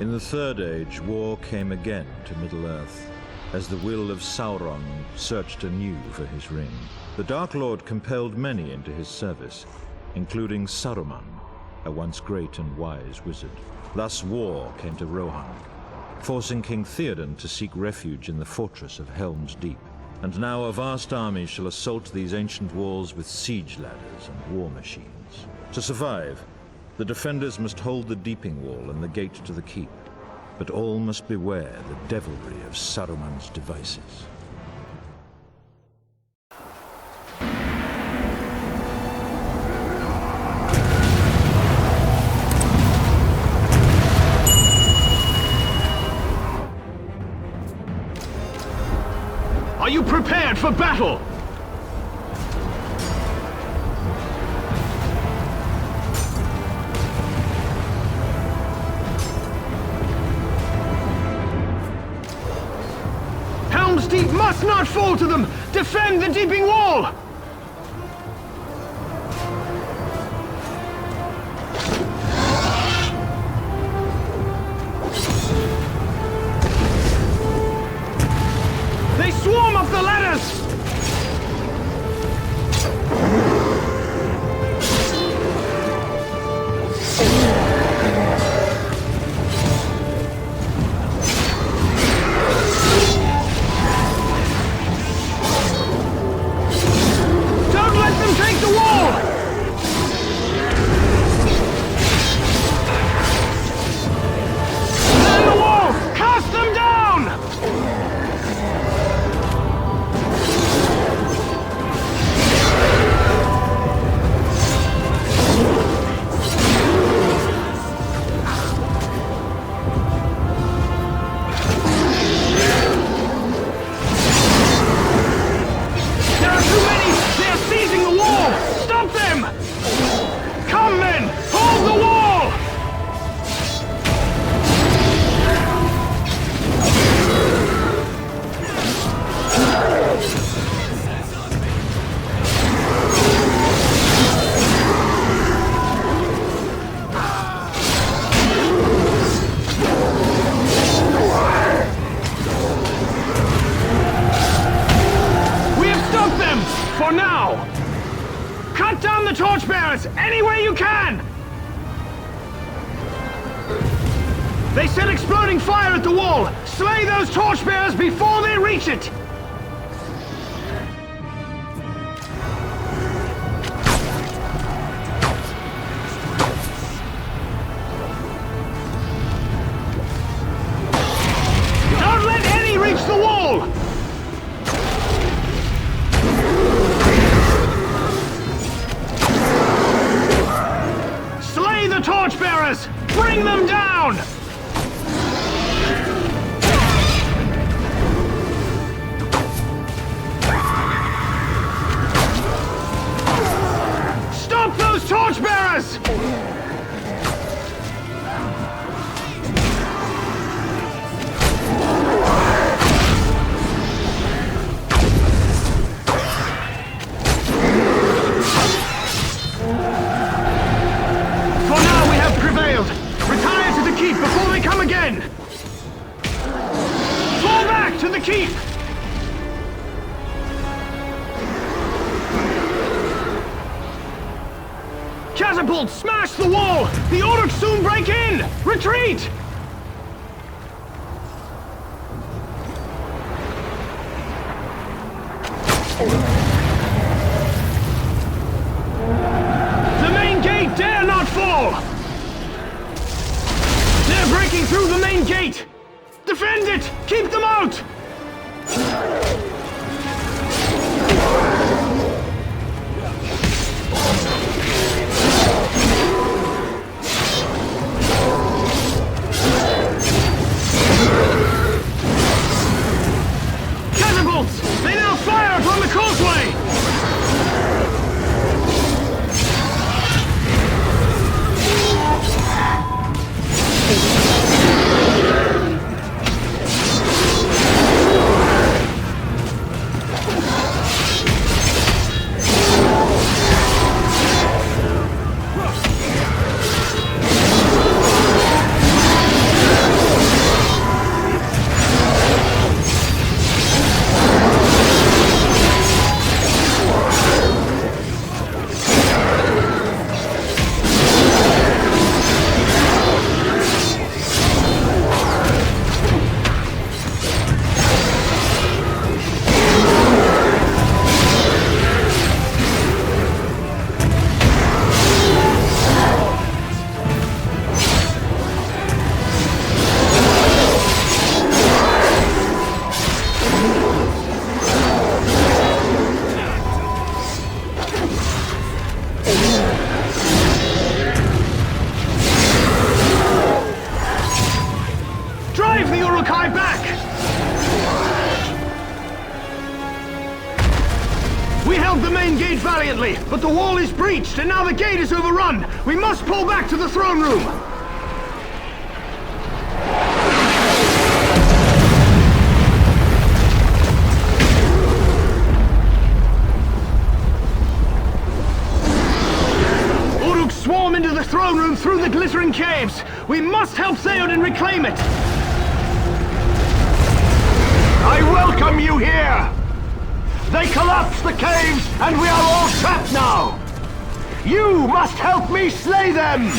In the Third Age, war came again to Middle-earth, as the will of Sauron searched anew for his ring. The Dark Lord compelled many into his service, including Saruman, a once great and wise wizard. Thus war came to Rohan, forcing King Theoden to seek refuge in the fortress of Helm's Deep. And now a vast army shall assault these ancient walls with siege ladders and war machines. To survive, the defenders must hold the Deeping Wall and the gate to the keep, but all must beware the devilry of Saruman's devices. Are you prepared for battle? Helm's Deep must not fall to them! Defend the Deeping Wall! They swarm up the ladders! Don't let them take the wall! Man the wall! Cast them down! Come, men! Hold the wall! We have stopped them! For now! Cut down the torchbearers any way you can! They set exploding fire at the wall! Slay those torchbearers before they reach it! Don't let any reach the wall! Slay the torchbearers! Bring them down! Stop those torchbearers! Retire to the keep before they come again! Fall back to the keep! Catapult, smash the wall! The Orcs soon break in! Retreat! The main gate dare not fall! They're breaking through the main gate! Defend it! Keep them out! Catapults! They now fire from the causeway! the wall is breached, and now the gate is overrun. We must pull back to the throne room. Swarm into the throne room through the glittering caves. We must help Theoden reclaim it. I welcome you here. They collapsed the caves and we are all trapped now. You must help me slay them.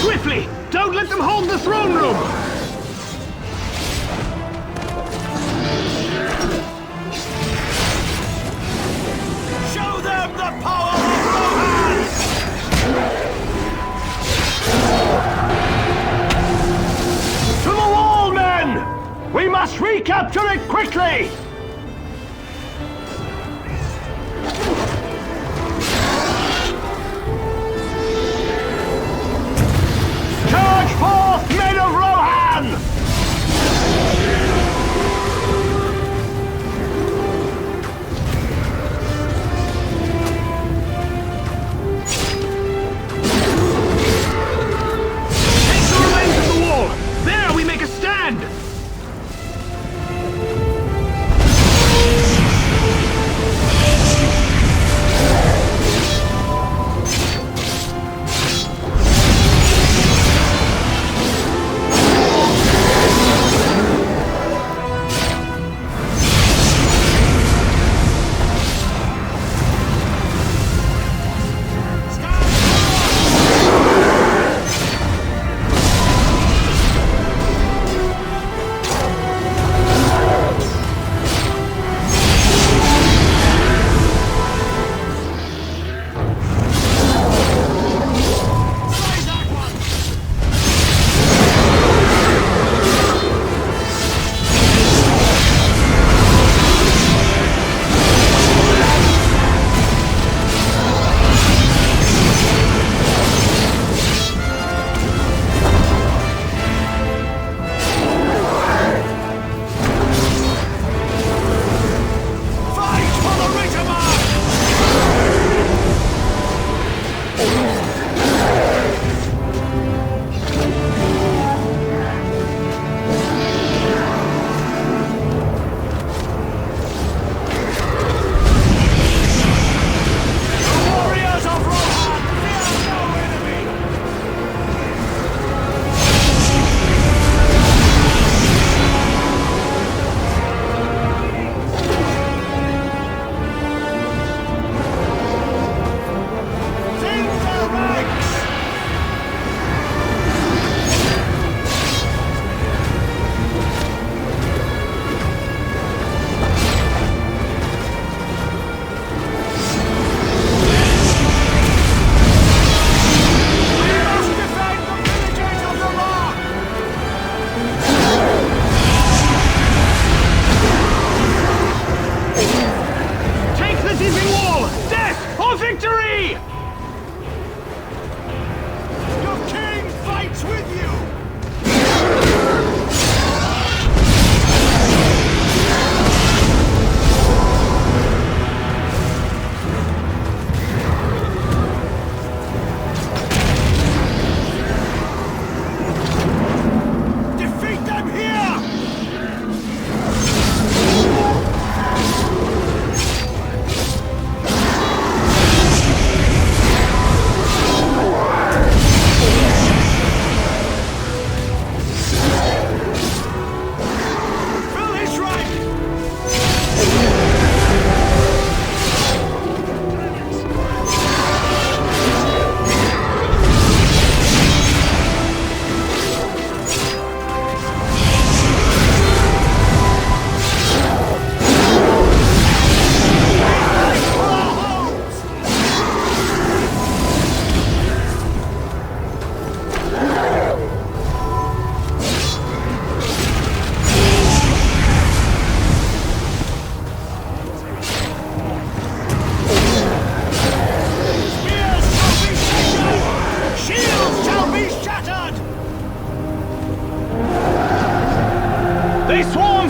Swiftly! Don't let them hold the throne room! Show them the power of Rohan! To the wall, men! We must recapture it quickly! Charge forth, men of Rohan! Take the remains of the wall! There we make a stand!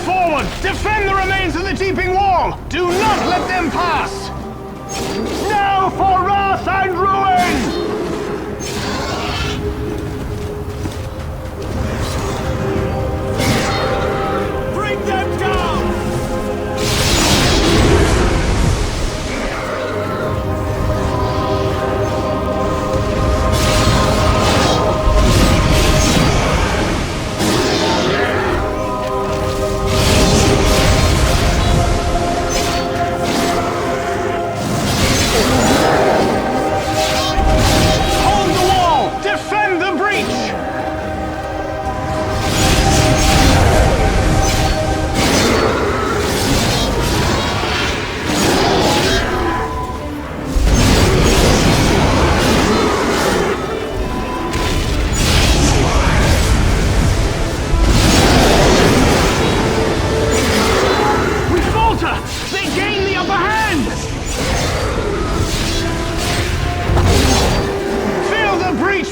forward! Defend the remains of the Deeping Wall! Do not let them pass! Now for wrath and ruin! Bring them down!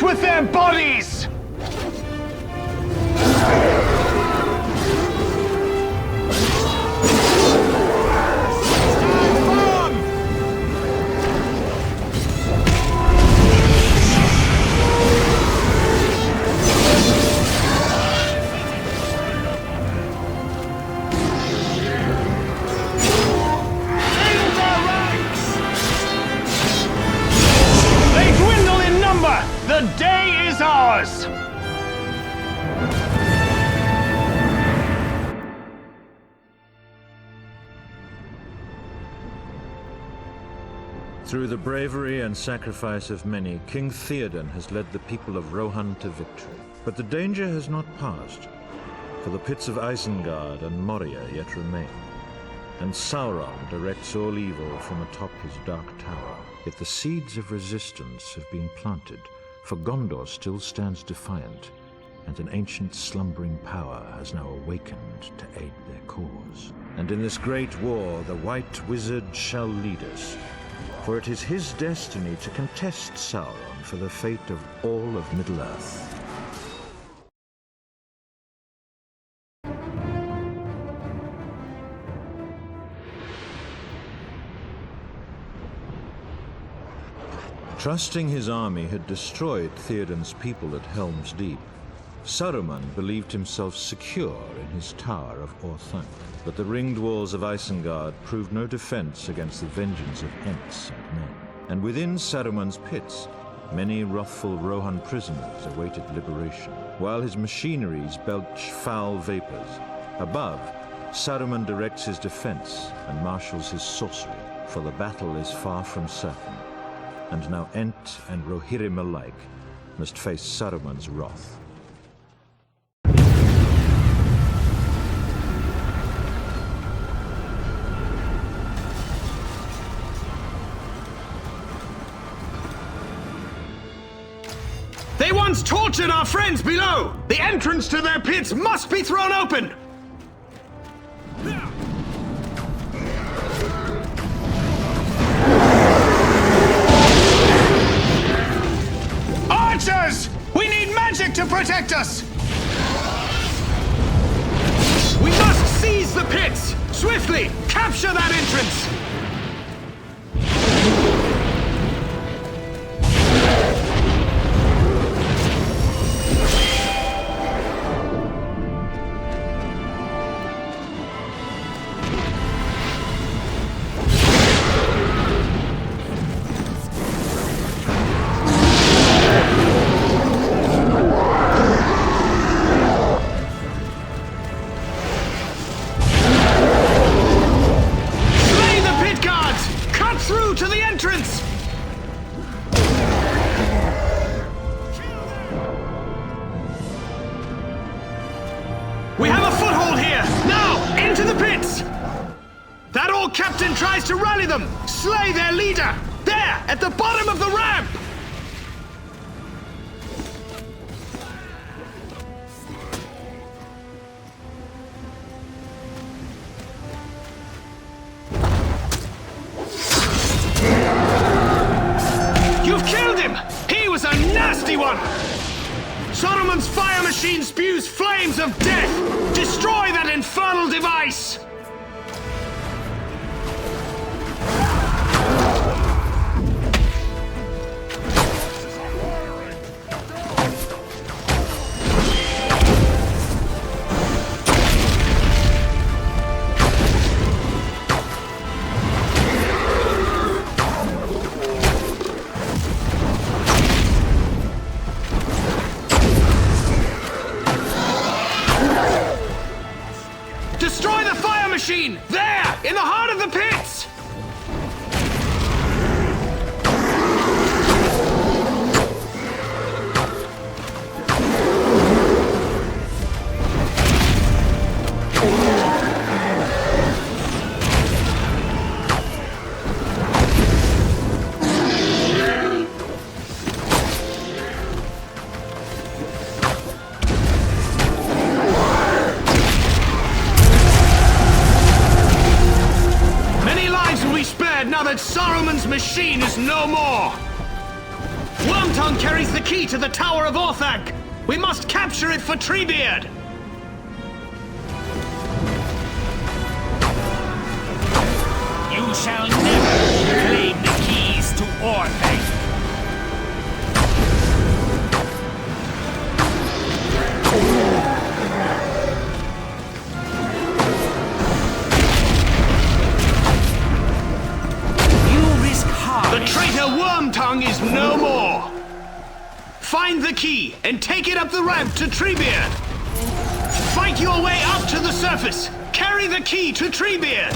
With their bodies! The day is ours! Through the bravery and sacrifice of many, King Theoden has led the people of Rohan to victory. But the danger has not passed, for the pits of Isengard and Moria yet remain, and Sauron directs all evil from atop his dark tower. Yet the seeds of resistance have been planted, for Gondor still stands defiant, and an ancient slumbering power has now awakened to aid their cause. And in this great war, the White Wizard shall lead us, for it is his destiny to contest Sauron for the fate of all of Middle-earth. Trusting his army had destroyed Theoden's people at Helm's Deep, Saruman believed himself secure in his tower of Orthanc. But the ringed walls of Isengard proved no defense against the vengeance of Ents and men. And within Saruman's pits, many wrathful Rohan prisoners awaited liberation, while his machineries belch foul vapors. Above, Saruman directs his defense and marshals his sorcery, for the battle is far from certain. And now Ent and Rohirrim alike must face Saruman's wrath. They once tortured our friends below! The entrance to their pits must be thrown open! Archers! We need magic to protect us! We must seize the pits! Swiftly! Capture that entrance! We have a foothold here! Now, into the pits! That old captain tries to rally them! Slay their leader! There, at the bottom of the ramp! You've killed him! He was a nasty one! Saruman's fire machine spews flames of death! Destroy that infernal device! machine! There! In the heart of the pits! Now that Saruman's machine is no more! Wormtongue carries the key to the Tower of Orthanc! We must capture it for Treebeard! You shall never claim the keys to Orthanc! The traitor Wormtongue is no more! Find the key and take it up the ramp to Treebeard! Fight your way up to the surface! Carry the key to Treebeard!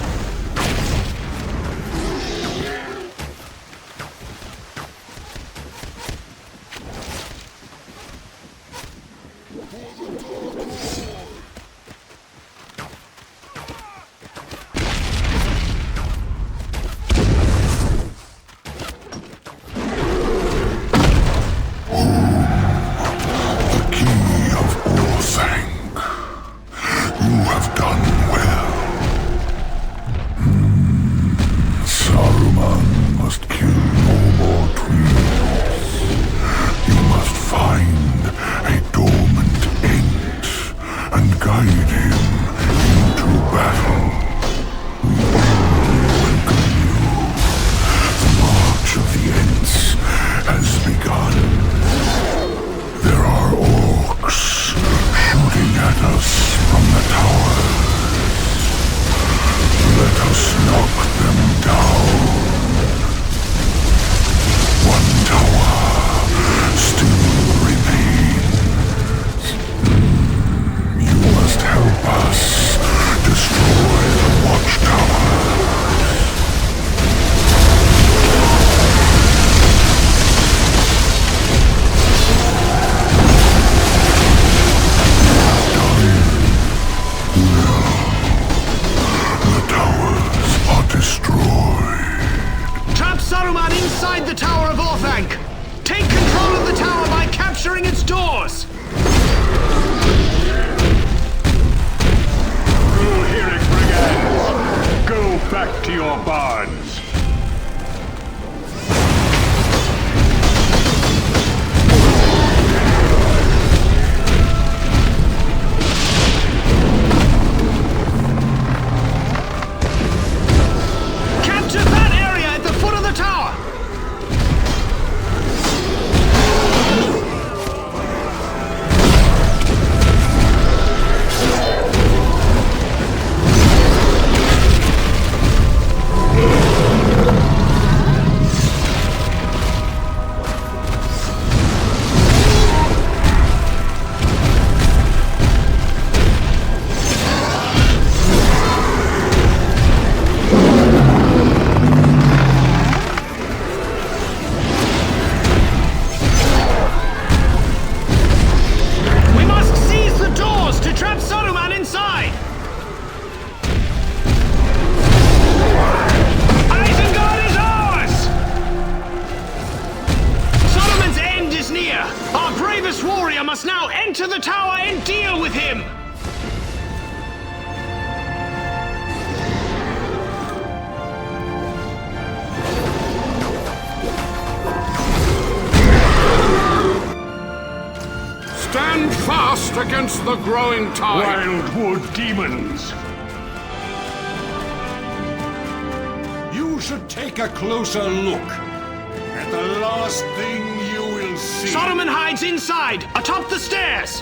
must now enter the tower and deal with him! Stand fast against the growing tide! Wildwood demons! You should take a closer look at the last thing you will see. Solomon hides inside, atop the stairs!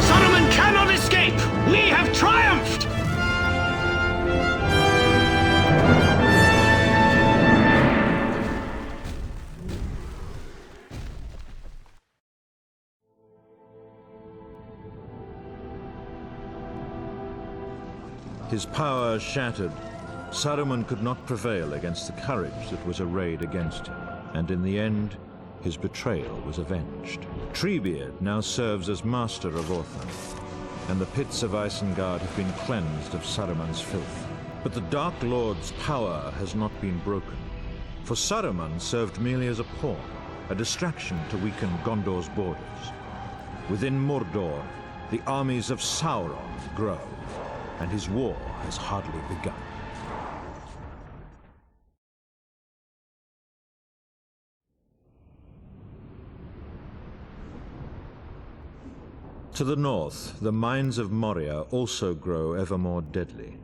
Solomon cannot escape! We have triumphed! His power shattered, Saruman could not prevail against the courage that was arrayed against him, and in the end, his betrayal was avenged. Treebeard now serves as master of Orthanc, and the pits of Isengard have been cleansed of Saruman's filth. But the Dark Lord's power has not been broken, for Saruman served merely as a pawn, a distraction to weaken Gondor's borders. Within Mordor, the armies of Sauron grow, and his war has hardly begun. To the north, the mines of Moria also grow ever more deadly.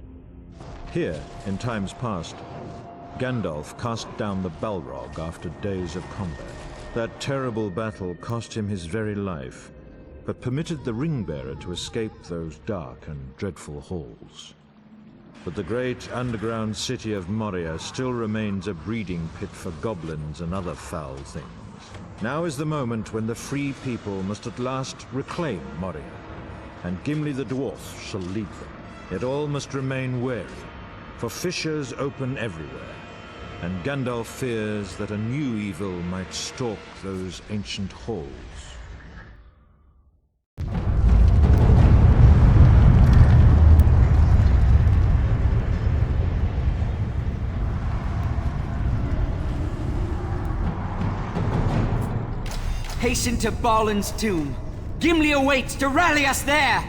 Here, in times past, Gandalf cast down the Balrog after days of combat. That terrible battle cost him his very life, but permitted the Ringbearer to escape those dark and dreadful halls. But the great underground city of Moria still remains a breeding pit for goblins and other foul things. Now is the moment when the free people must at last reclaim Moria, and Gimli the dwarf shall lead them. Yet all must remain wary, for fissures open everywhere, and Gandalf fears that a new evil might stalk those ancient halls. Hasten to Balin's tomb. Gimli awaits to rally us there!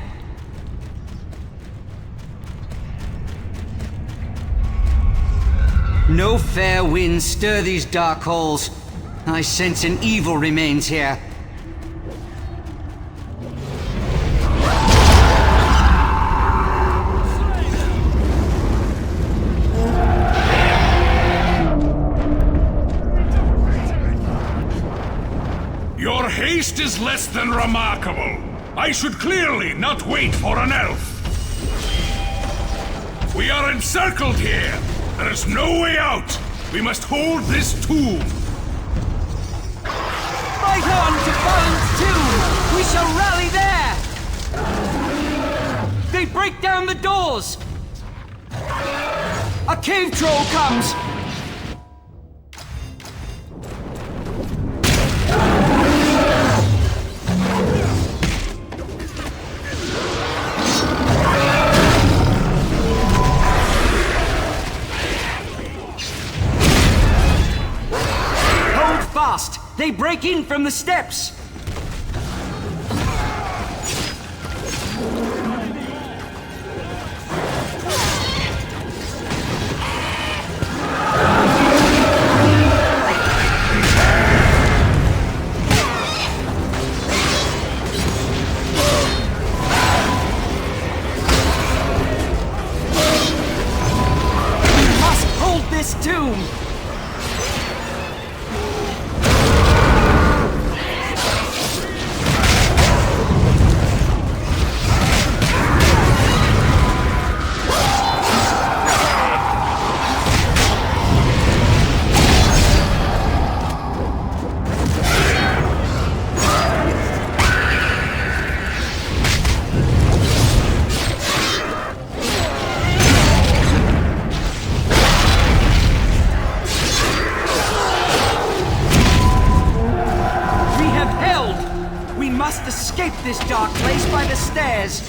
No fair winds stir these dark halls. I sense an evil remains here. Your haste is less than remarkable. I should clearly not wait for an elf. We are encircled here. There is no way out. We must hold this tomb. Fight on to Balin's tomb! We shall rally there! They break down the doors! A cave troll comes! They break in from the steps! We must hold this tomb! Escape this dark place by the stairs!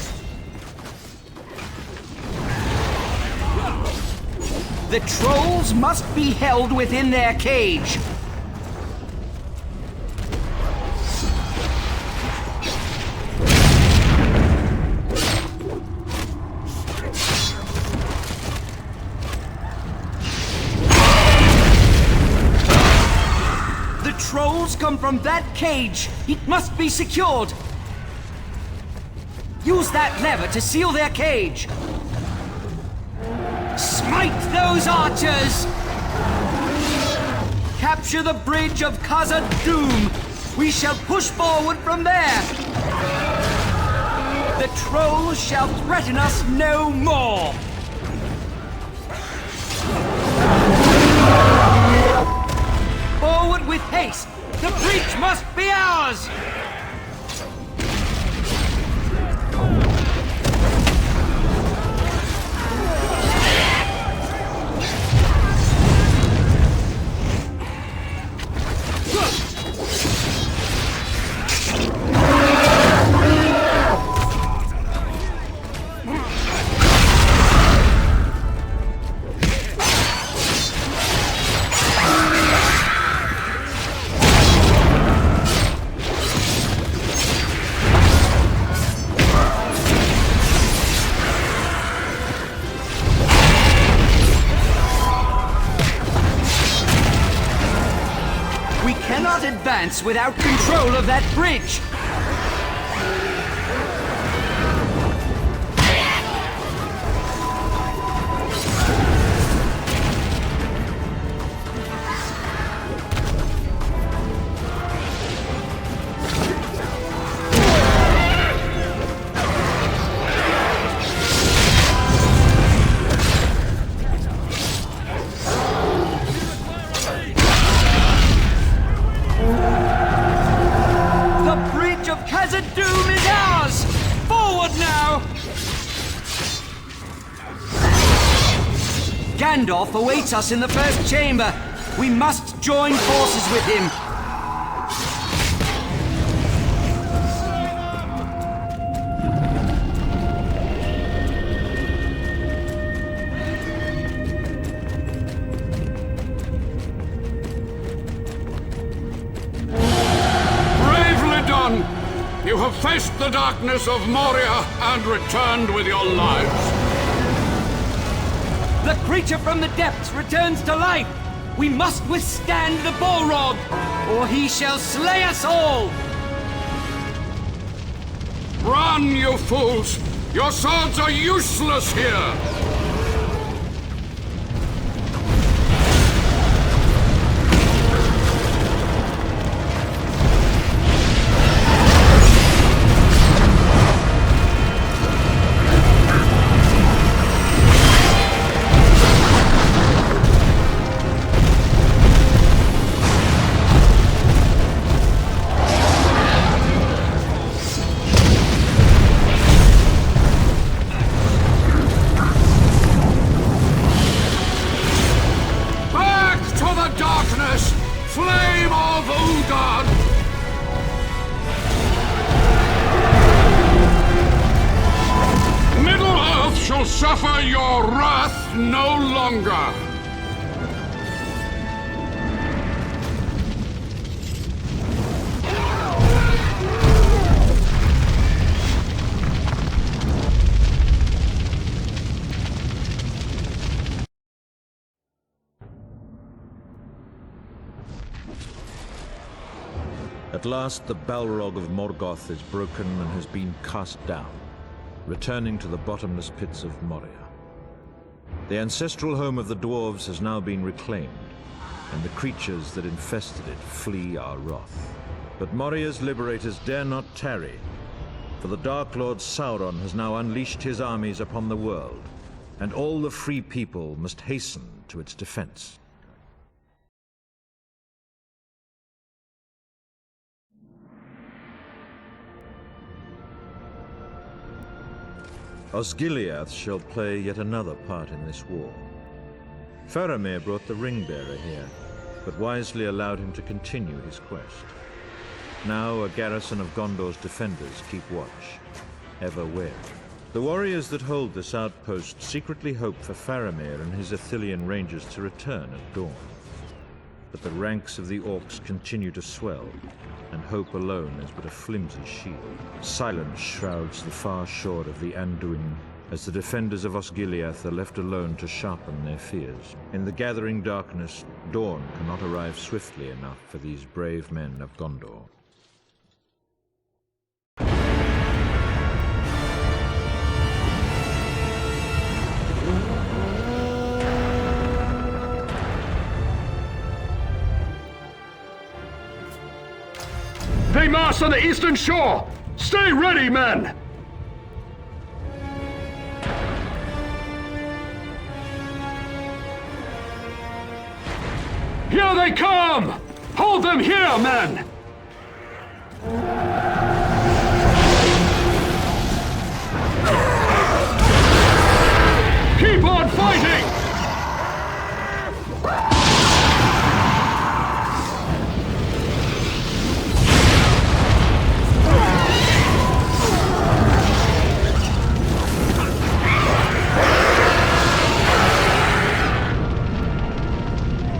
The trolls must be held within their cage! The trolls come from that cage! It must be secured! Use that lever to seal their cage! Smite those archers! Capture the bridge of Khazad-dûm! We shall push forward from there! The trolls shall threaten us no more! Forward with haste! The breach must be ours! advance without control of that bridge! Doom is ours! Forward now! Gandalf awaits us in the first chamber. We must join forces with him. You have faced the darkness of Moria and returned with your lives. The creature from the depths returns to life. We must withstand the Balrog, or he shall slay us all. Run, you fools! Your swords are useless here! Flame of Udon! Middle-earth shall suffer your wrath no longer! At last, the Balrog of Morgoth is broken and has been cast down, returning to the bottomless pits of Moria. The ancestral home of the dwarves has now been reclaimed, and the creatures that infested it flee our wrath. But Moria's liberators dare not tarry, for the Dark Lord Sauron has now unleashed his armies upon the world, and all the free people must hasten to its defense. Osgiliath shall play yet another part in this war. Faramir brought the Ring-Bearer here, but wisely allowed him to continue his quest. Now a garrison of Gondor's defenders keep watch, ever wary. The warriors that hold this outpost secretly hope for Faramir and his Ithilien rangers to return at dawn. But the ranks of the orcs continue to swell, and hope alone is but a flimsy shield. Silence shrouds the far shore of the Anduin, as the defenders of Osgiliath are left alone to sharpen their fears. In the gathering darkness, dawn cannot arrive swiftly enough for these brave men of Gondor. They march on the eastern shore! Stay ready, men! Here they come! Hold them here, men! Keep on fighting!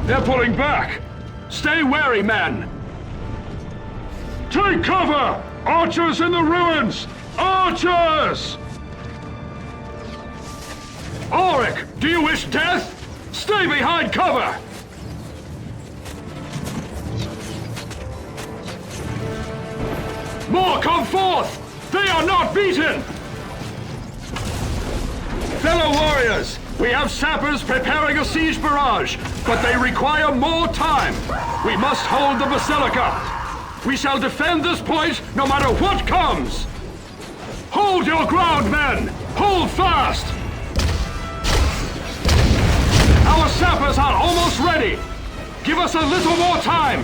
They're pulling back! Stay wary, men! Take cover! Archers in the ruins! Archers! Auric, do you wish death? Stay behind cover! More come forth! They are not beaten! Fellow warriors, we have sappers preparing a siege barrage, but they require more time. We must hold the Basilica. We shall defend this point no matter what comes. Hold your ground, men! Hold fast! Our sappers are almost ready. Give us a little more time.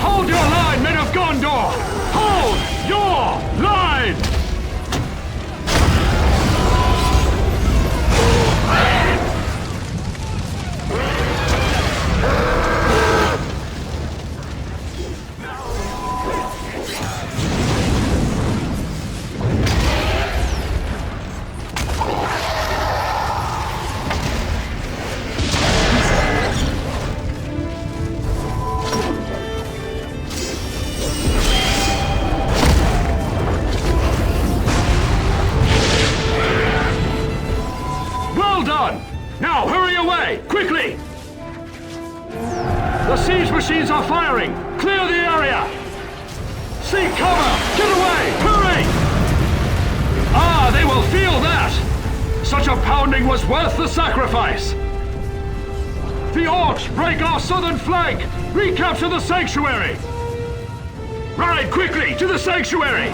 Hold your line, men of Gondor! Hold your line! Now, hurry away! Quickly! The siege machines are firing! Clear the area! Seek cover! Get away! Hurry! Ah, they will feel that! Such a pounding was worth the sacrifice! The orcs break our southern flank! Recapture the sanctuary! Ride quickly to the sanctuary!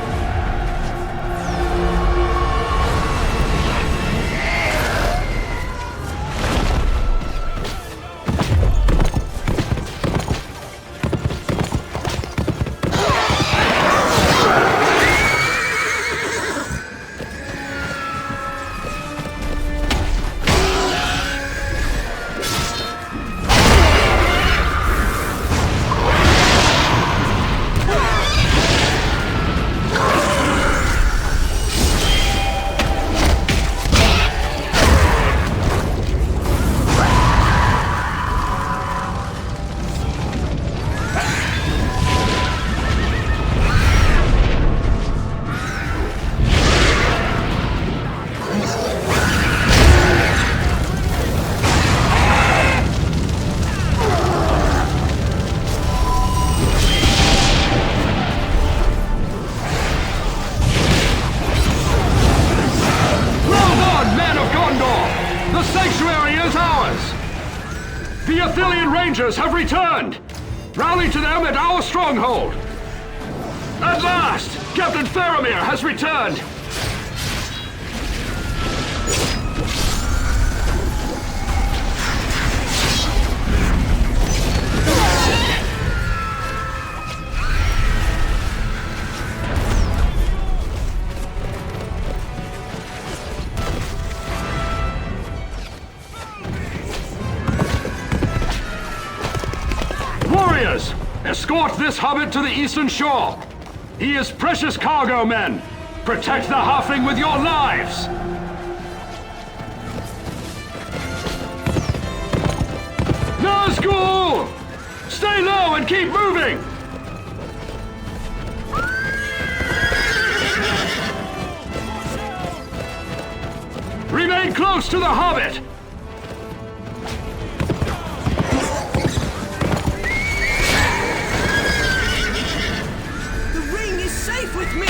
The Athelian Rangers have returned! Rally to them at our stronghold! At last! Captain Faramir has returned! Warriors, escort this hobbit to the eastern shore. He is precious cargo, men. Protect the halfling with your lives. Nazgul! Stay low and keep moving! Remain close to the hobbit! Safe with me!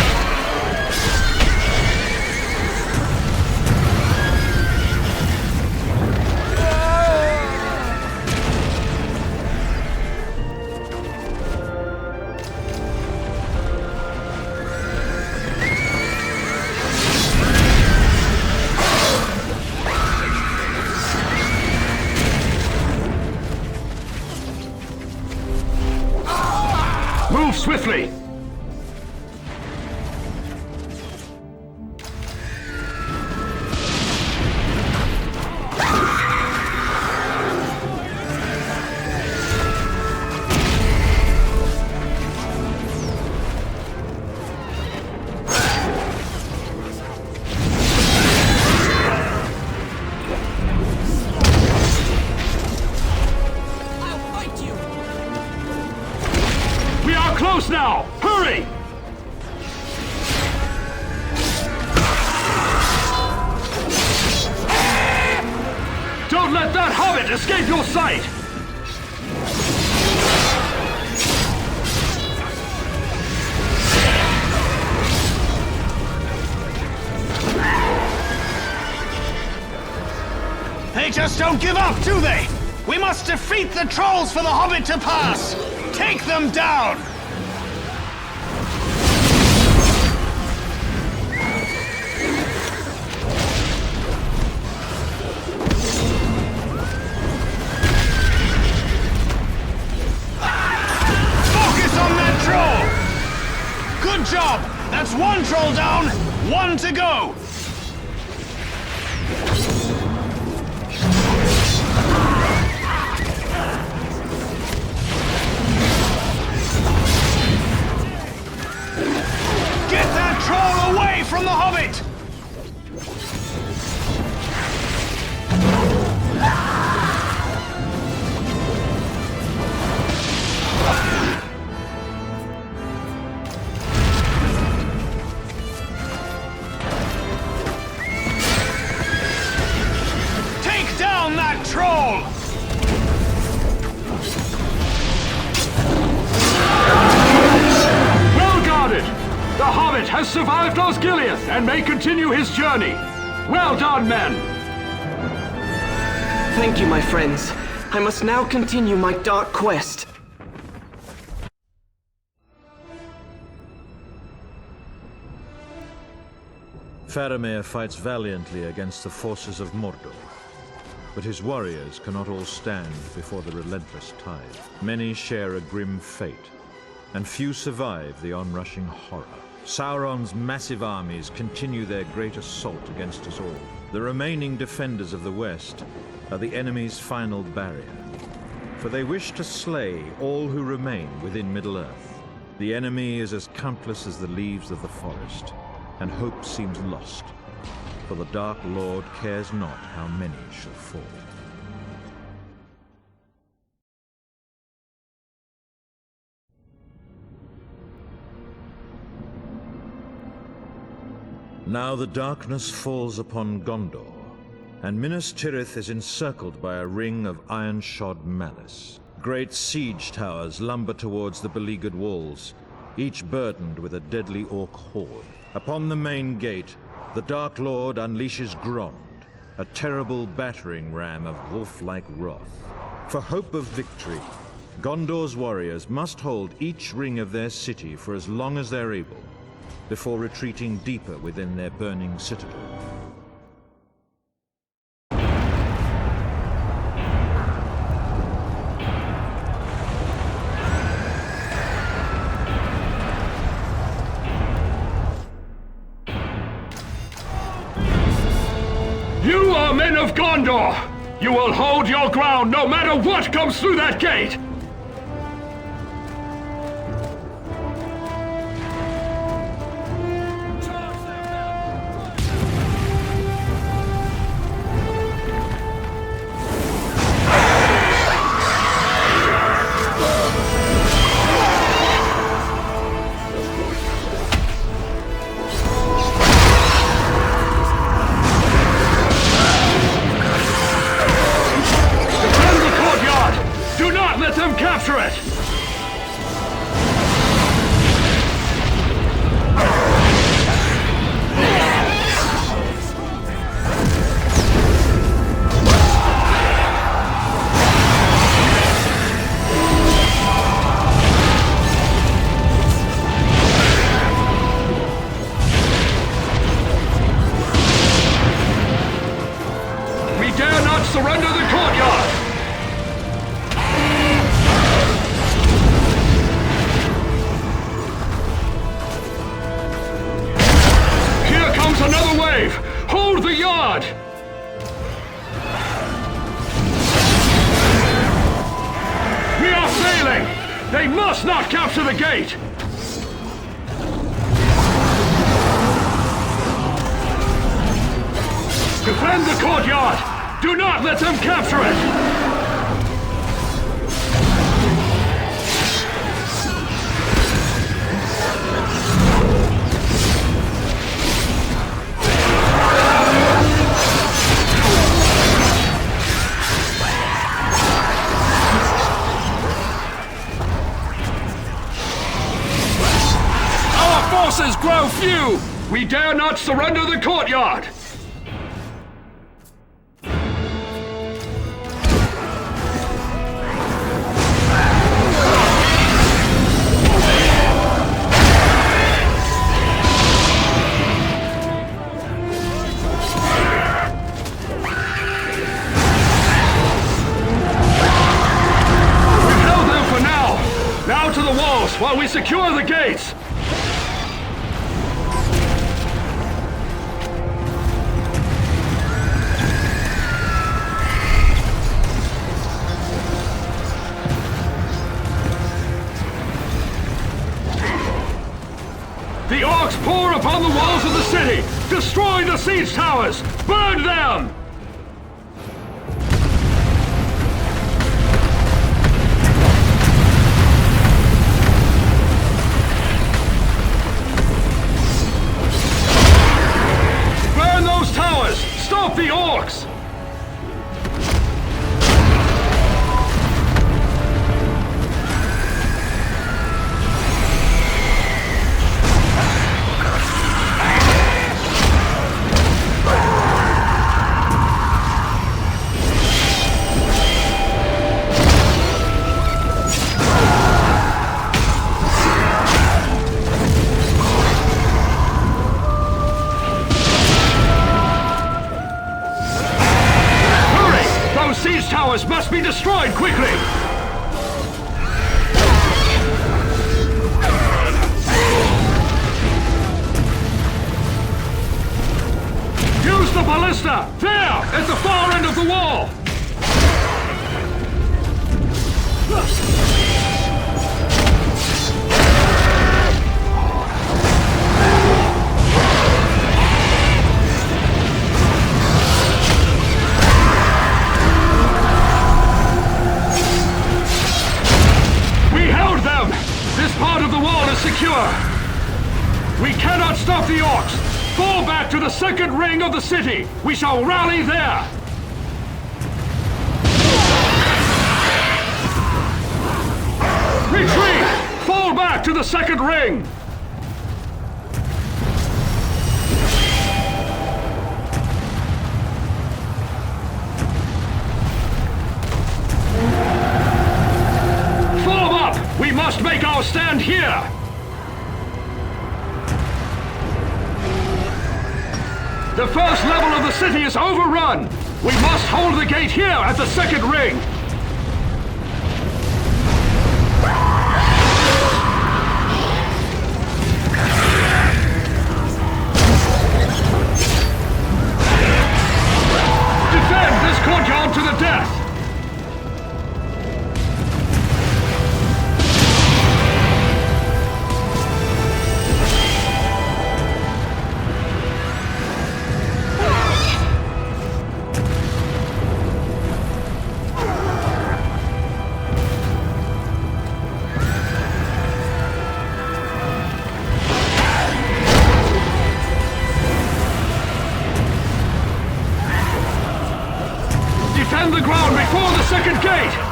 Move swiftly! Close now! Hurry! Don't let that hobbit escape your sight! They just don't give up, do they? We must defeat the trolls for the Hobbit to pass! Take them down! Focus on that troll! Good job! That's one troll down, one to go! Get that troll away from the Hobbit! Take down that troll! The Hobbit has survived Osgiliath and may continue his journey. Well done, men! Thank you, my friends. I must now continue my dark quest. Faramir fights valiantly against the forces of Mordor, but his warriors cannot all stand before the relentless tide. Many share a grim fate, and few survive the onrushing horror. Sauron's massive armies continue their great assault against us all. The remaining defenders of the West are the enemy's final barrier, for they wish to slay all who remain within Middle-earth. The enemy is as countless as the leaves of the forest, and hope seems lost, for the Dark Lord cares not how many shall fall. Now the darkness falls upon Gondor, and Minas Tirith is encircled by a ring of iron-shod malice. Great siege towers lumber towards the beleaguered walls, each burdened with a deadly orc horde. Upon the main gate, the Dark Lord unleashes Grond, a terrible battering ram of wolf-like wrath. For hope of victory, Gondor's warriors must hold each ring of their city for as long as they're able, before retreating deeper within their burning citadel. You are men of Gondor! You will hold your ground no matter what comes through that gate! Capture it! We dare not surrender the courtyard! Another wave! Hold the yard! We are failing! They must not capture the gate! Defend the courtyard! Do not let them capture it! Forces grow few! We dare not surrender the courtyard! while we secure the gates! The orcs pour upon the walls of the city! Destroy the siege towers! Burn them! Burn those towers! Stop the orcs! Siege towers must be destroyed quickly! Use the ballista! There! At the far end of the wall! Part of the wall is secure. We cannot stop the orcs. Fall back to the second ring of the city. We shall rally there. Retreat! Fall back to the second ring. We must make our stand here! The first level of the city is overrun! We must hold the gate here at the second ring! Defend this courtyard to the death! Defend the ground before the second gate!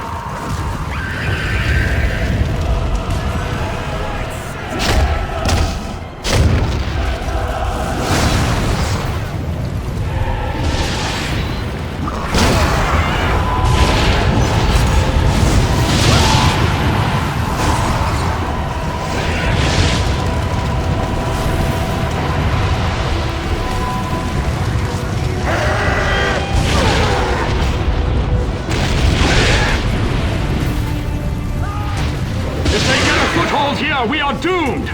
Here, we are doomed!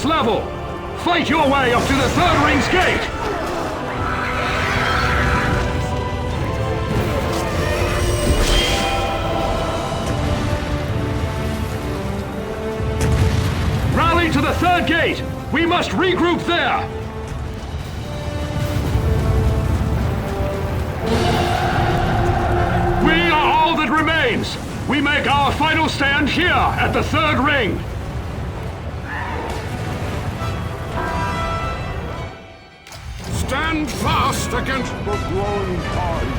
Level! Fight your way up to the third ring's gate! Rally to the third gate! We must regroup there! We are all that remains! We make our final stand here at the third ring! Stand fast against the growing tide.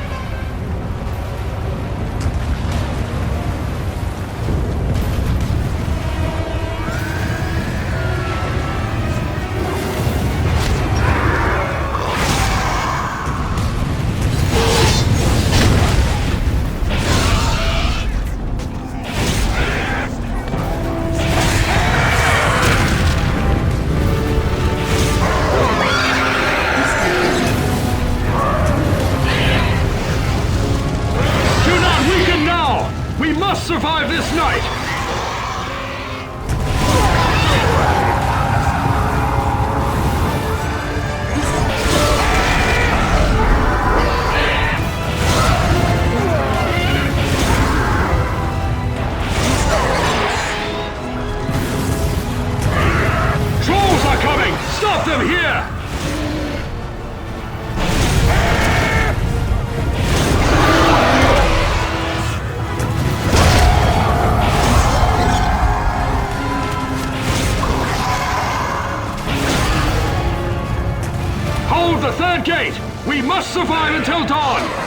survive this night! Trolls are coming! Stop them here! Hold the third gate! We must survive until dawn!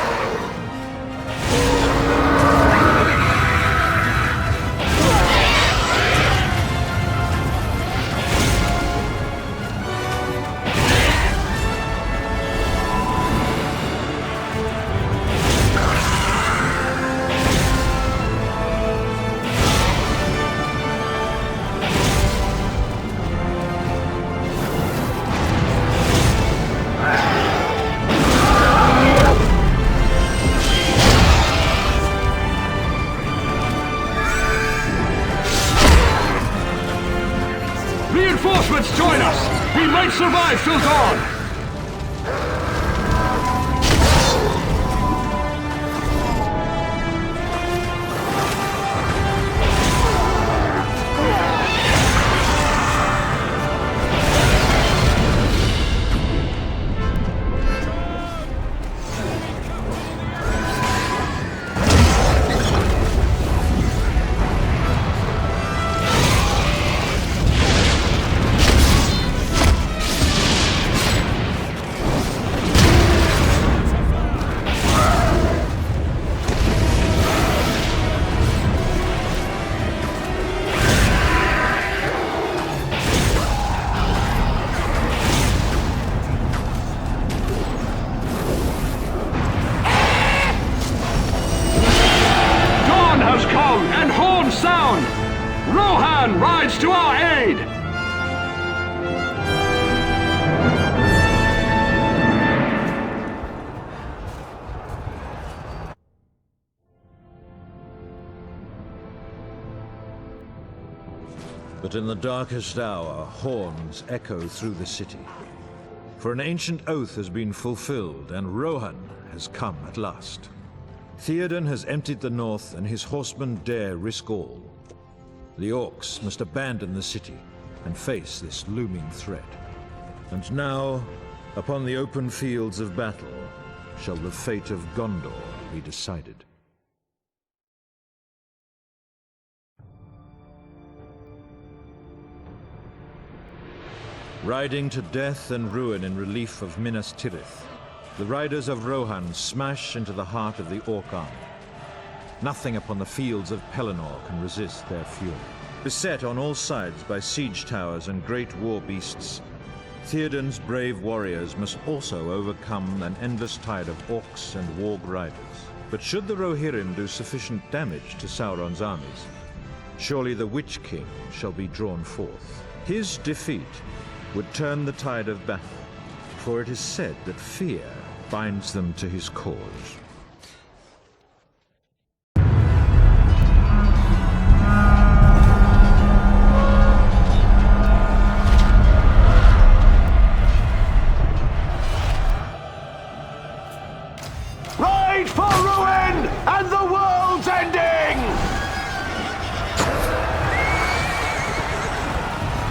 Reinforcements join us! We might survive till dawn! And horns sound! Rohan rides to our aid! But in the darkest hour, horns echo through the city. For an ancient oath has been fulfilled, and Rohan has come at last. Theoden has emptied the north, and his horsemen dare risk all. The orcs must abandon the city and face this looming threat. And now, upon the open fields of battle, shall the fate of Gondor be decided. Riding to death and ruin in relief of Minas Tirith, the riders of Rohan smash into the heart of the Orc army. Nothing upon the fields of Pelennor can resist their fury. Beset on all sides by siege towers and great war beasts, Theoden's brave warriors must also overcome an endless tide of orcs and warg riders. But should the Rohirrim do sufficient damage to Sauron's armies, surely the Witch King shall be drawn forth. His defeat would turn the tide of battle, for it is said that fear binds them to his cause. Ride for ruin and the world's ending!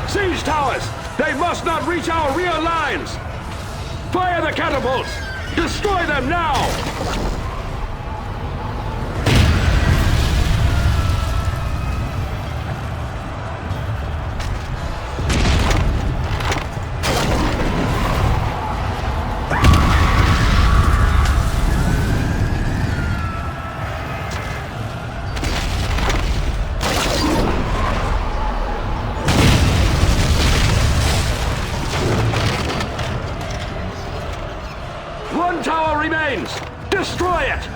Siege towers! They must not reach our rear lines! Fire the catapults! Destroy them now! One tower remains! Destroy it!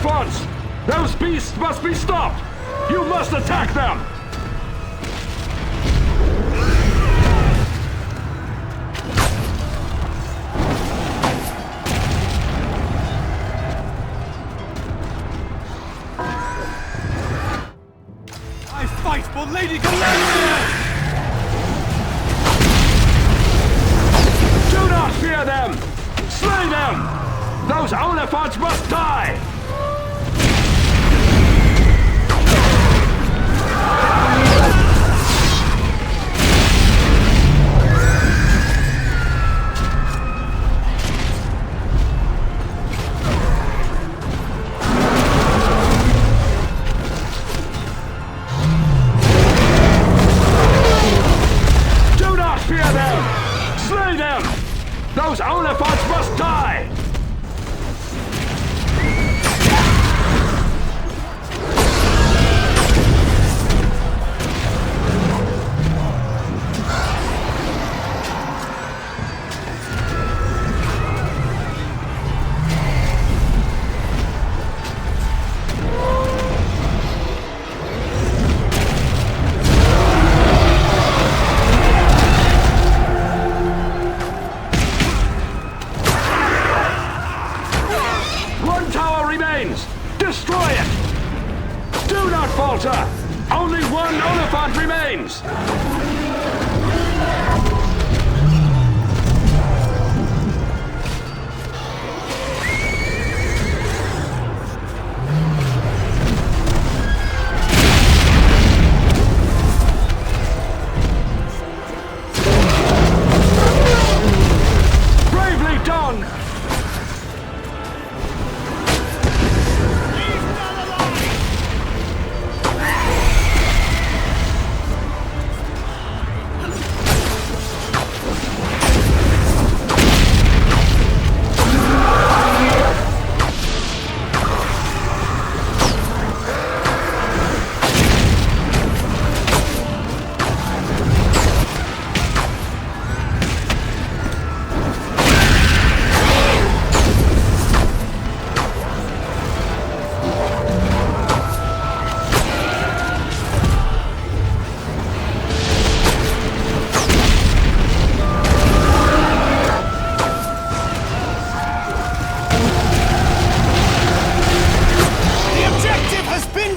Elephants! Those beasts must be stopped! You must attack them! I fight for Lady Galadriel! Do not fear them! Slay them! Those Oliphants must die! Do not fear them! Slay them! Those Oliphants must die! One tower remains! Destroy it! Do not falter! Only one Oliphant remains! Bravely done!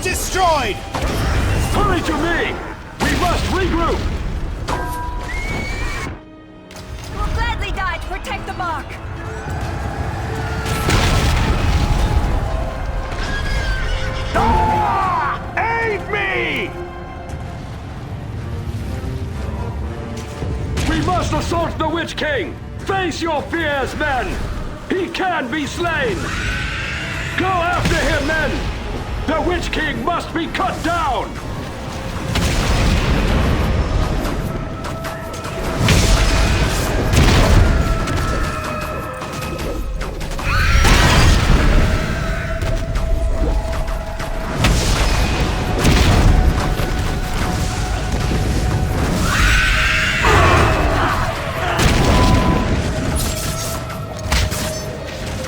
Destroyed! Hurry to me! We must regroup! We'll gladly die to protect the mark. Aid me! We must assault the Witch King! Face your fears, men! He can be slain! Go after him, men! The Witch King must be cut down!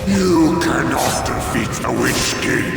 You cannot defeat the Witch King!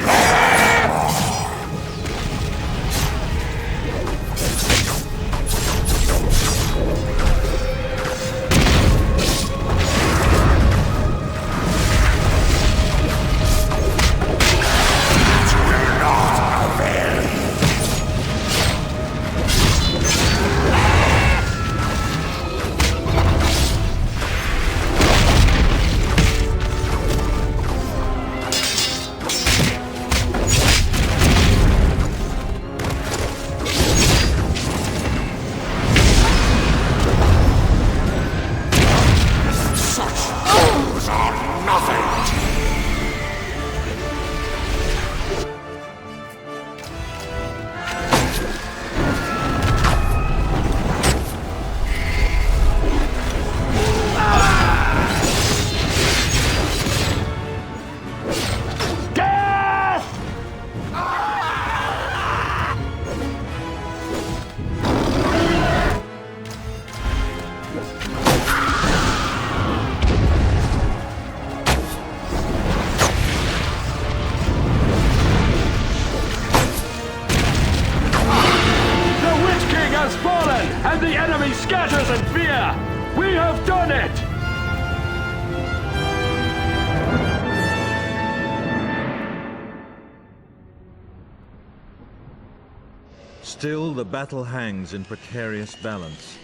Still, the battle hangs in precarious balance,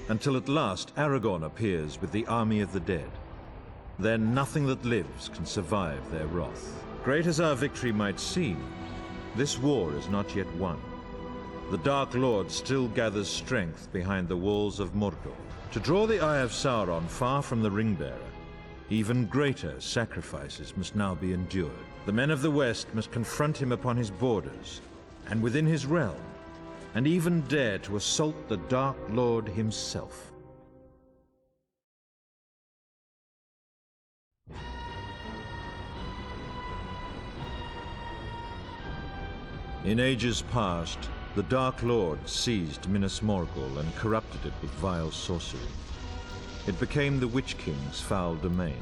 until at last Aragorn appears with the army of the dead. Then nothing that lives can survive their wrath. Great as our victory might seem, this war is not yet won. The Dark Lord still gathers strength behind the walls of Mordor. To draw the Eye of Sauron far from the Ringbearer, even greater sacrifices must now be endured. The men of the West must confront him upon his borders, and within his realm, and even dare to assault the Dark Lord himself. In ages past, the Dark Lord seized Minas Morgul and corrupted it with vile sorcery. It became the Witch King's foul domain,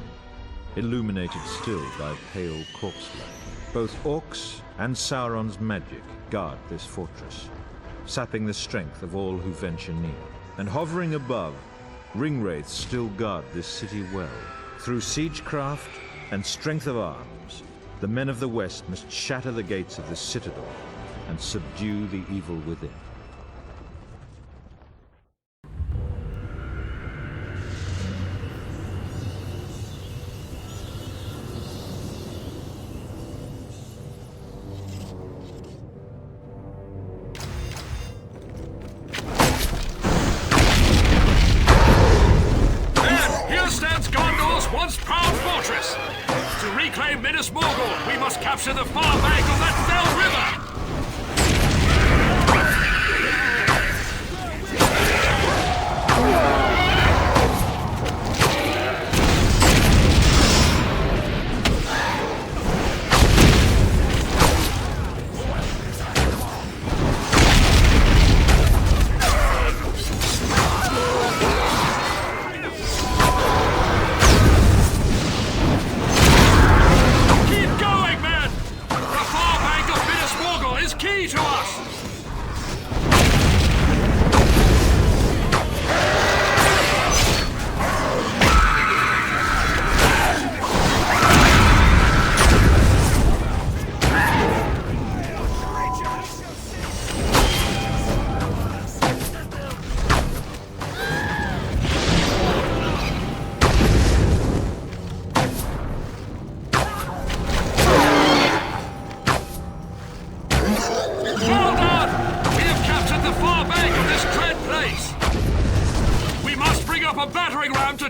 illuminated still by pale corpse-light. Both orcs and Sauron's magic guard this fortress, sapping the strength of all who venture near. And hovering above, ringwraiths still guard this city well. Through siegecraft and strength of arms, the men of the West must shatter the gates of the citadel and subdue the evil within. Once proud fortress. To reclaim Minas Morgul, we must capture the far bank of that fell river.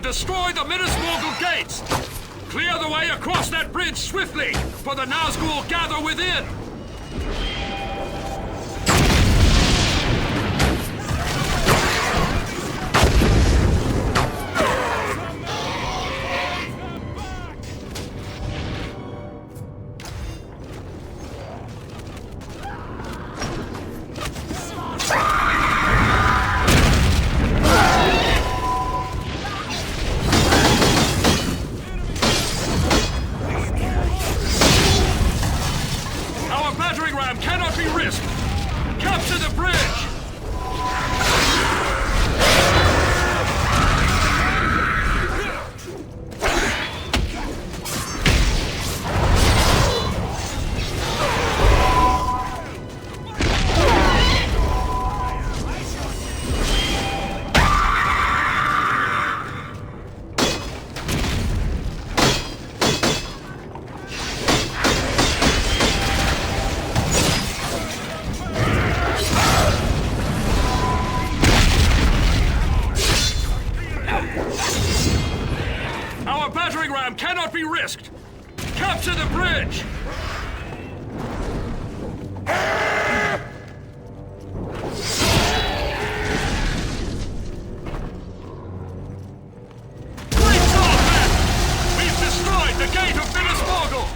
Destroy the Minas Morgul gates! Clear the way across that bridge swiftly, for the Nazgul gather within! Cannot be risked! Capture the bridge! Cannot be risked! Capture the bridge! Breach off, men! We've destroyed the gate of Minas Morgul!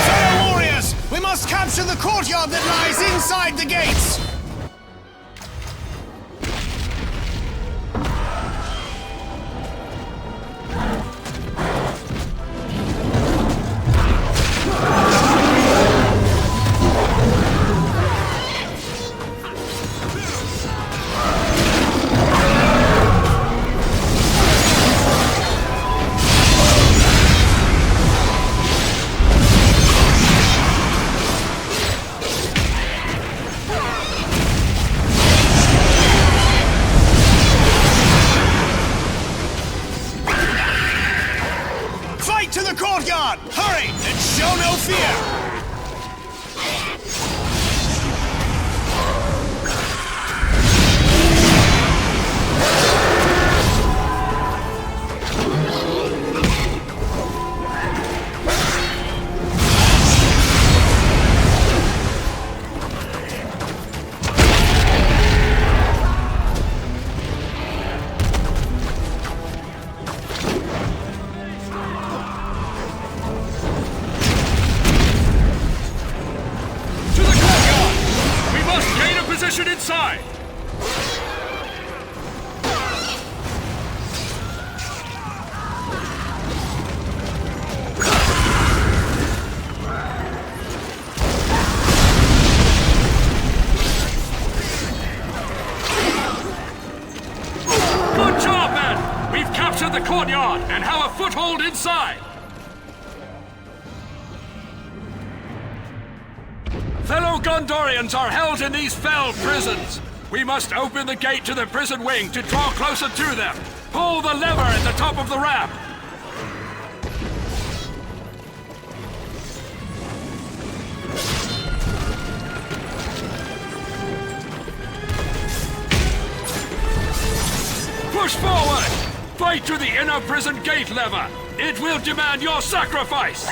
Fellow warriors! We must capture the courtyard that lies inside the gates! the courtyard! Hurry and show no fear! Inside! Good job, men! We've captured the courtyard and have a foothold inside! Fellow Gondorians are held in these fell prisons. We must open the gate to the prison wing to draw closer to them. Pull the lever at the top of the ramp. Push forward! Fight to the inner prison gate lever. It will demand your sacrifice.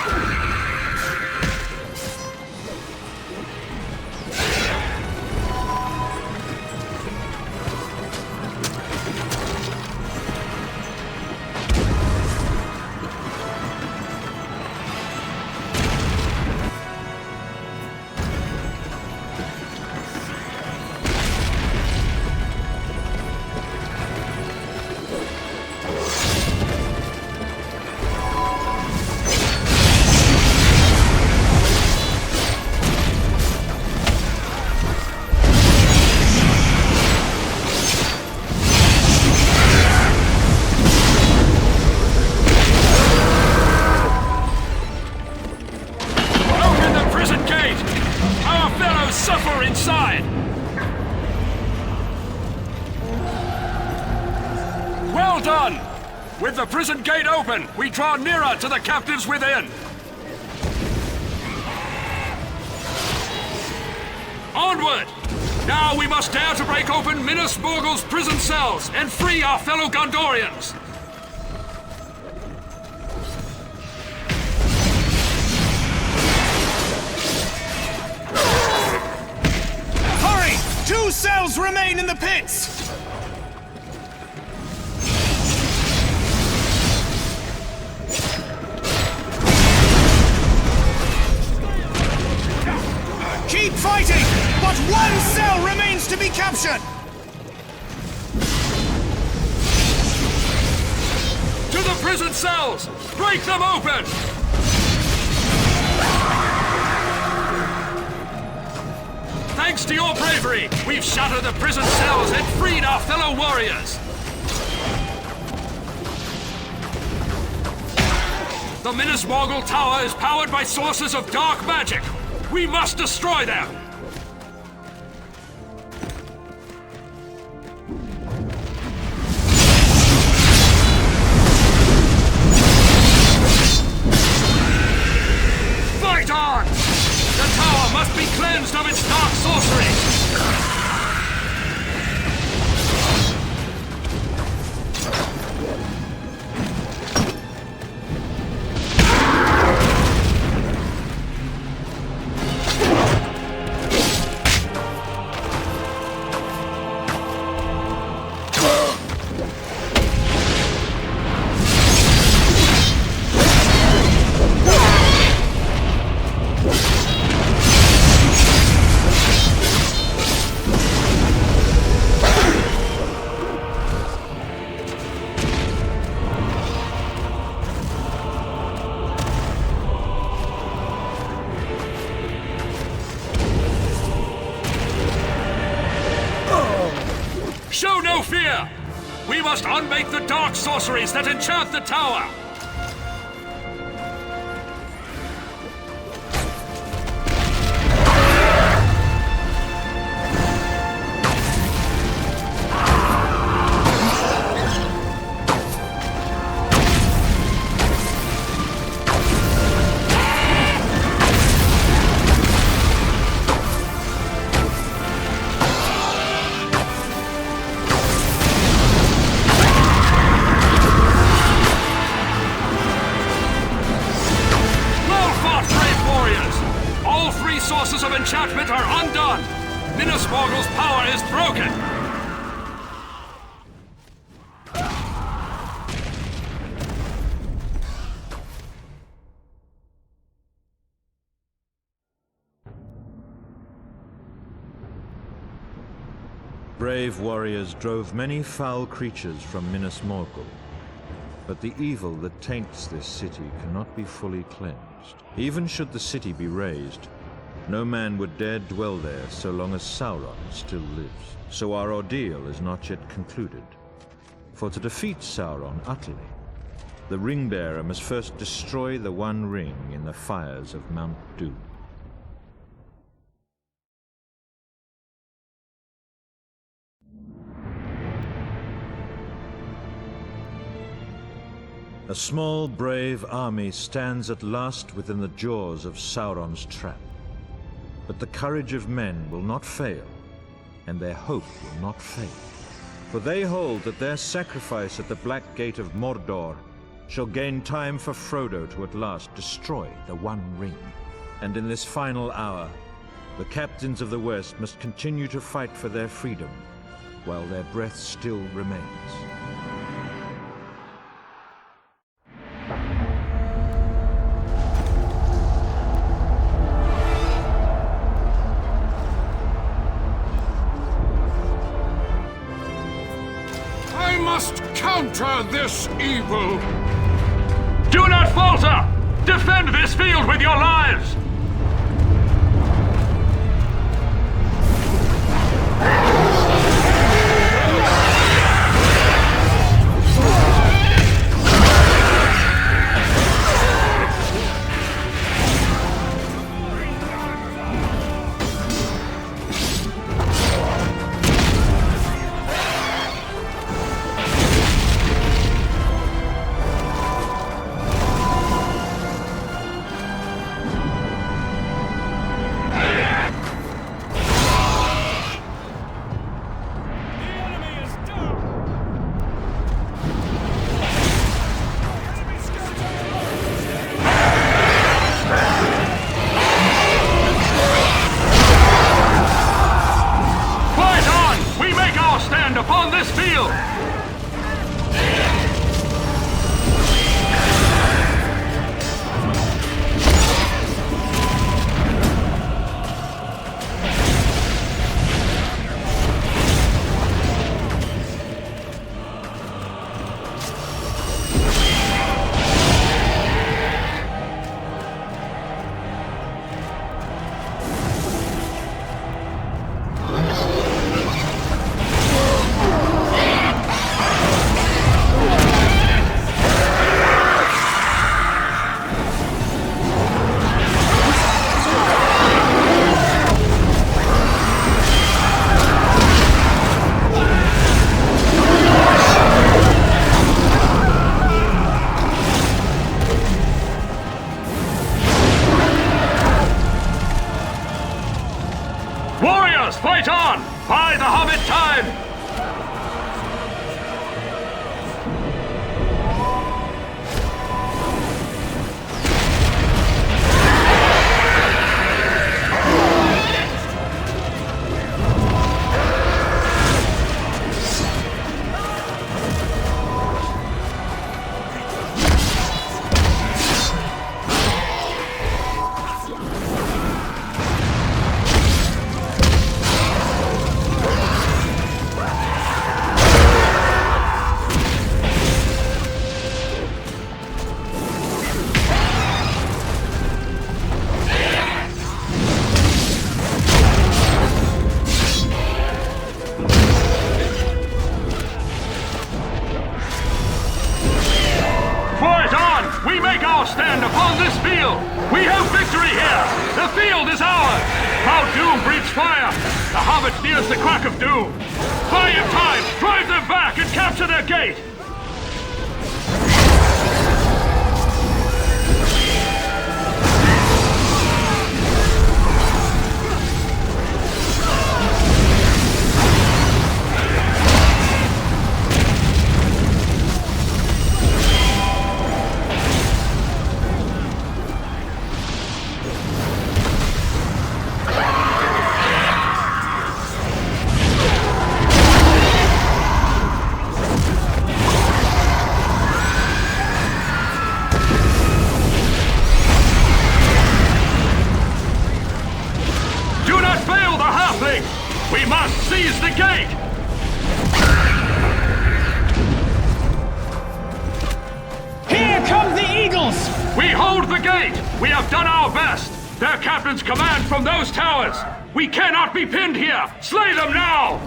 Suffer inside! Well done! With the prison gate open, we draw nearer to the captives within. Onward! Now we must dare to break open Minas Morgul's prison cells and free our fellow Gondorians! Two cells remain in the pits! Keep fighting! But one cell remains to be captured! To the prison cells! Break them open! Thanks to your bravery, we've shattered the prison cells and freed our fellow warriors! The Minas Morgul Tower is powered by sources of dark magic. We must destroy them! Fight on! The tower must be cleansed of its dark sorcery! Show no fear! We must unmake the dark sorceries that enchant the tower! enchantment are undone! Minas Morgul's power is broken! Brave warriors drove many foul creatures from Minas Morgul, but the evil that taints this city cannot be fully cleansed. Even should the city be razed, no man would dare dwell there so long as Sauron still lives. So our ordeal is not yet concluded. For to defeat Sauron utterly, the Ring-Bearer must first destroy the One Ring in the fires of Mount Doom. A small, brave army stands at last within the jaws of Sauron's trap. But the courage of men will not fail, and their hope will not fade. For they hold that their sacrifice at the Black Gate of Mordor shall gain time for Frodo to at last destroy the One Ring. And in this final hour, the captains of the West must continue to fight for their freedom, while their breath still remains. I must counter this evil! Do not falter! Defend this field with your lives! Upon this field! Warriors, fight on! By the Hobbit time! We make our stand upon this field! We have victory here! The field is ours! Mount Doom breathes fire! The Hobbit fears the crack of doom! Buy your time! Drive them back and capture their gate! Hold the gate! We have done our best! Their captains command from those towers! We cannot be pinned here! Slay them now!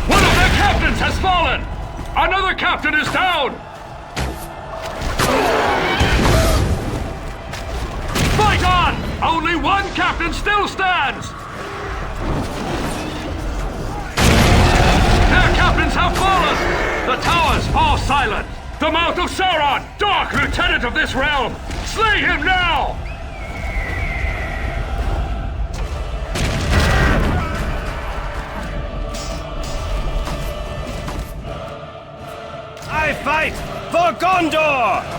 One of their captains has fallen! Another captain is down! Fight on! Only one captain still stands! Their captains have fallen! The towers fall silent! The mouth of Sauron, dark lieutenant of this realm! Slay him now! I fight for Gondor!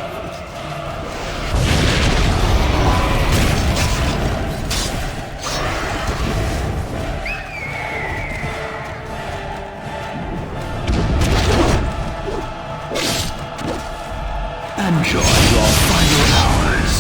Enjoy your final hours.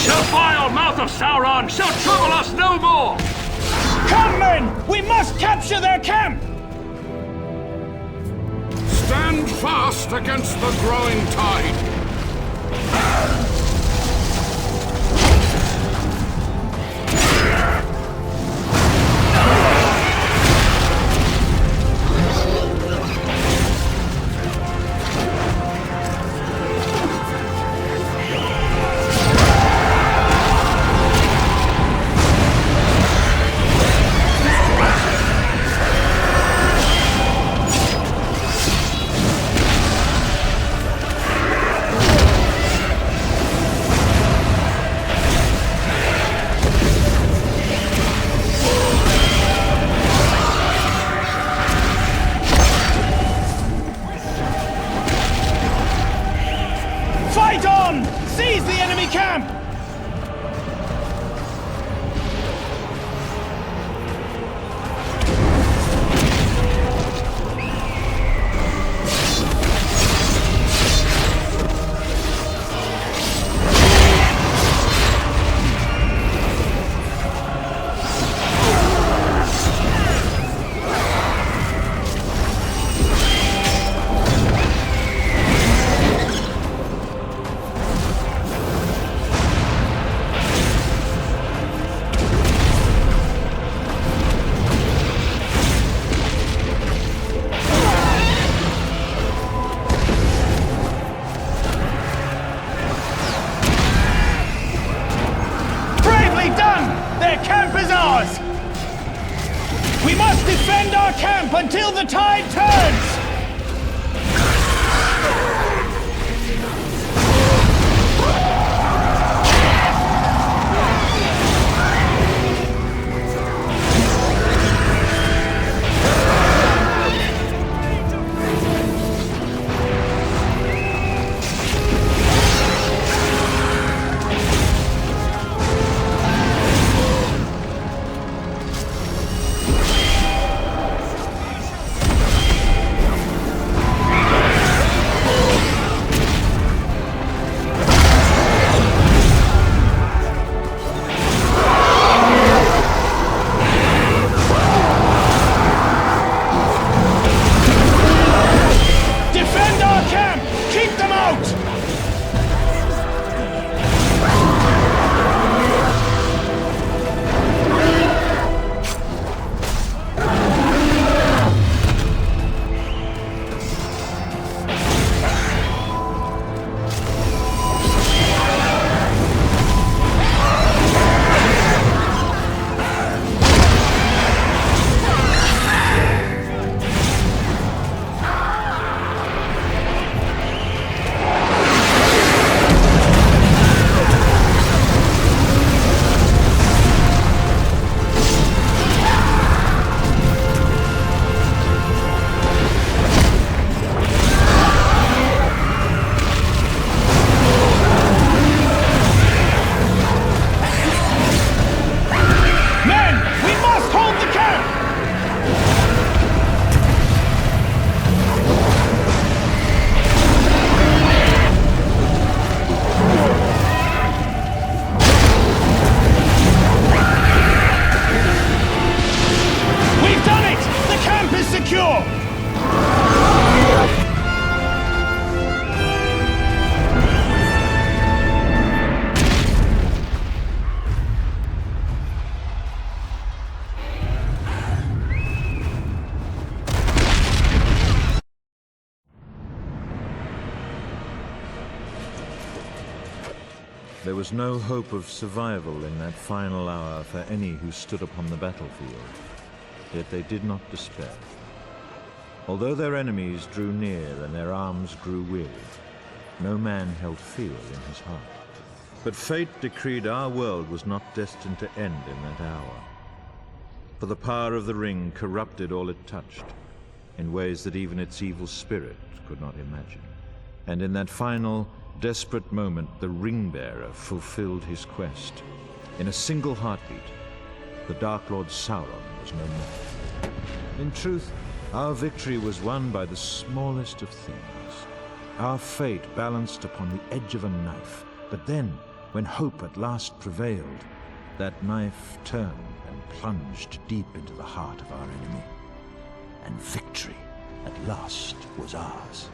The vile mouth of Sauron shall trouble us no more! Come, men! We must capture their camp! Stand fast against the growing tide. Fight on! Seize the enemy camp! We must defend our camp until the tide turns! There was no hope of survival in that final hour for any who stood upon the battlefield. Yet they did not despair. Although their enemies drew near and their arms grew weary, no man held fear in his heart. But fate decreed our world was not destined to end in that hour. For the power of the ring corrupted all it touched, in ways that even its evil spirit could not imagine. And in that final, desperate moment, the ring-bearer fulfilled his quest. In a single heartbeat, the Dark Lord Sauron was no more. In truth, our victory was won by the smallest of things. Our fate balanced upon the edge of a knife. But then, when hope at last prevailed, that knife turned and plunged deep into the heart of our enemy. And victory, at last, was ours.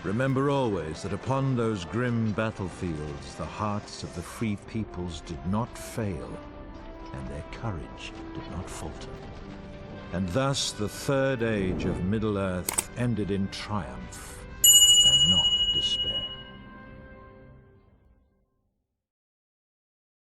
Remember always that upon those grim battlefields, the hearts of the free peoples did not fail, and their courage did not falter. And thus the Third Age of Middle-earth ended in triumph,